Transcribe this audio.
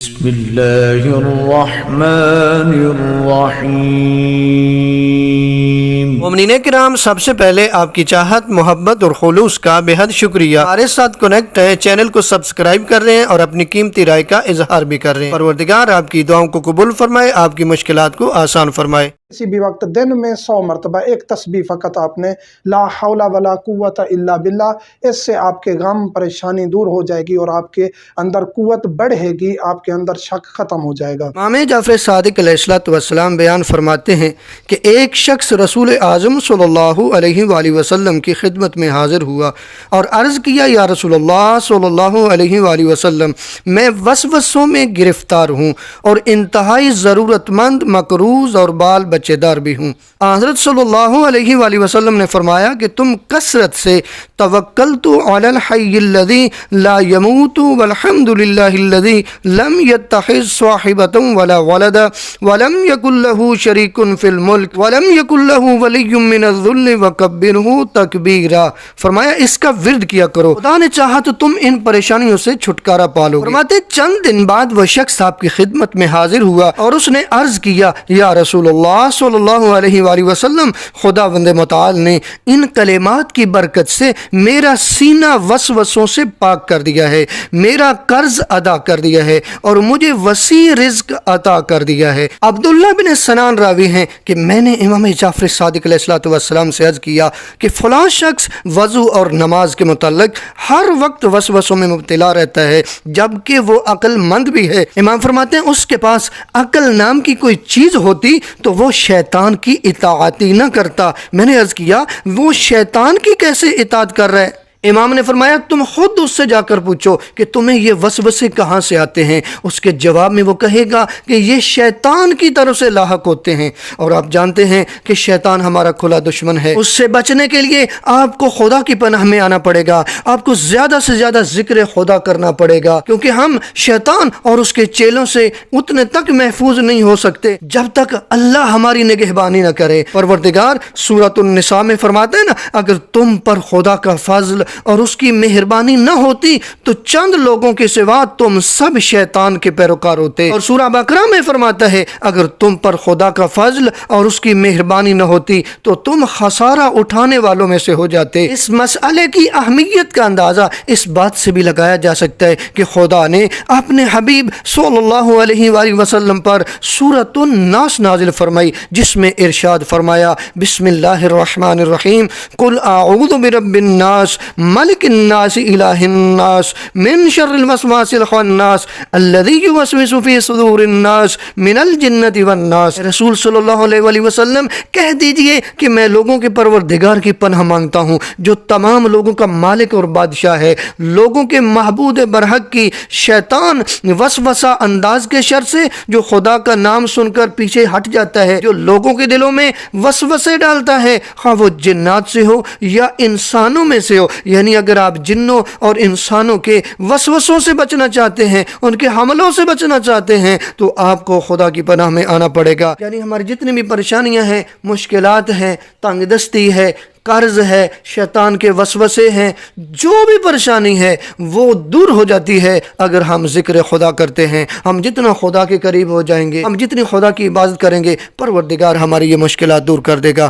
بسم اللہ الرحمن الرحیم۔ مومنین کرام، سب سے پہلے آپ کی چاہت، محبت اور خلوص کا بے حد شکریہ۔ ہمارے ساتھ کنیکٹ ہیں، چینل کو سبسکرائب کر رہے ہیں اور اپنی قیمتی رائے کا اظہار بھی کر رہے ہیں۔ پروردگار آپ کی دعاؤں کو قبول فرمائے، آپ کی مشکلات کو آسان فرمائے۔ کسی بھی وقت دن میں 100 مرتبہ ایک تسبیح فقط آپ نے لا حول ولا قوت الا باللہ، اس سے آپ کے غم پریشانی دور ہو جائے گی اور آپ کے اندر قوت بڑھے گی، آپ کے اندر شک ختم ہو جائے گا۔ امام جعفر صادق علیہ السلام بیان فرماتے ہیں کہ ایک شخص رسول اعظم صلی اللہ علیہ وآلہ وسلم کی خدمت میں حاضر ہوا اور عرض کیا، یا رسول اللہ صلی اللہ علیہ وآلہ وسلم، میں وسوسوں میں گرفتار ہوں اور انتہائی ضرورت مند، مقروض اور بال بچے دار بھی ہوں۔ حضرت صلی اللہ علیہ وآلہ وسلم نے فرمایا کہ تم کثرت سے توکلت علی الحی الذی لا يموت والحمد للہ الذی لم يتخذ صاحبۃ ولا ولدا ولم یکن له شریک فی الملک ولم یکن له ولی من الذل وکبرہ تکبیرا۔ فرمایا اس کا ورد کیا کرو، خدا نے چاہا تو تم ان پریشانیوں سے چھٹکارا پالو گے۔ فرماتے چند دن بعد وہ شخص آپ کی خدمت میں حاضر ہوا اور اس نے عرض کیا، یا رسول اللہ صلی اللہ علیہ وآلہ وسلم، خداوند متعال نے ان کلمات کی برکت سے میرا سینہ وسوسوں سے پاک کر دیا ہے، میرا قرض ادا کر دیا ہے اور مجھے وسیع رزق عطا کر دیا ہے۔ عبداللہ بن سنان راوی ہیں کہ میں نے امام جعفر صادق علیہ السلام سے عرض کیا کہ فلاں شخص وضو اور نماز کے متعلق ہر وقت وسوسوں میں مبتلا رہتا ہے جبکہ وہ عقل مند بھی ہے۔ امام فرماتے ہیں اس کے پاس عقل نام کی کوئی چیز ہوتی تو وہ شیطان کی اطاعت ہی نہ کرتا۔ میں نے عرض کیا، وہ شیطان کی کیسے اطاعت کر رہا ہے؟ امام نے فرمایا، تم خود اس سے جا کر پوچھو کہ تمہیں یہ وسوسے کہاں سے آتے ہیں۔ اس کے جواب میں وہ کہے گا کہ یہ شیطان کی طرف سے لاحق ہوتے ہیں، اور آپ جانتے ہیں کہ شیطان ہمارا کھلا دشمن ہے۔ اس سے بچنے کے لیے آپ کو خدا کی پناہ میں آنا پڑے گا، آپ کو زیادہ سے زیادہ ذکر خدا کرنا پڑے گا، کیونکہ ہم شیطان اور اس کے چیلوں سے اتنے تک محفوظ نہیں ہو سکتے جب تک اللہ ہماری نگہبانی نہ کرے۔ پروردگار سورۃ النساء میں فرماتے ہیں نا، اگر تم پر خدا کا فضل اور اس کی مہربانی نہ ہوتی تو چند لوگوں کے سوا تم سب شیطان کے پیروکار ہوتے۔ اور سورہ بقرہ میں فرماتا ہے، اگر تم پر خدا کا فضل اور اس کی مہربانی نہ ہوتی تو تم خسارہ اٹھانے والوں میں سے ہو جاتے۔ اس مسئلے کی اہمیت کا اندازہ اس بات سے بھی لگایا جا سکتا ہے کہ خدا نے اپنے حبیب صلی اللہ علیہ وآلہ وسلم پر سورۃ الناس نازل فرمائی، جس میں ارشاد فرمایا، بسم اللہ الرحمن الرحیم، قل اعوذ برب الناس ملک الناس الہ الناس من شر الوسواس الخناس الذی یوسوس فی صدور الناس من الجنۃ والناس۔ رسول صلی اللہ علیہ وآلہ وسلم کہہ دیجئے کہ میں لوگوں کے پروردگار کی پناہ مانگتا ہوں جو تمام لوگوں کا مالک اور بادشاہ ہے، لوگوں کے معبود برحق کی شیطان وسوسہ انداز کے شر سے، جو خدا کا نام سن کر پیچھے ہٹ جاتا ہے، جو لوگوں کے دلوں میں وسوسے ڈالتا ہے، خواہ وہ جنات سے ہو یا انسانوں میں سے ہو۔ یعنی اگر آپ جنوں اور انسانوں کے وسوسوں سے بچنا چاہتے ہیں، ان کے حملوں سے بچنا چاہتے ہیں، تو آپ کو خدا کی پناہ میں آنا پڑے گا۔ یعنی ہماری جتنی بھی پریشانیاں ہیں، مشکلات ہیں، تنگ دستی ہے، قرض ہے، شیطان کے وسوسے ہیں، جو بھی پریشانی ہے وہ دور ہو جاتی ہے اگر ہم ذکر خدا کرتے ہیں۔ ہم جتنا خدا کے قریب ہو جائیں گے، ہم جتنی خدا کی عبادت کریں گے، پروردگار ہماری یہ مشکلات دور کر دے گا۔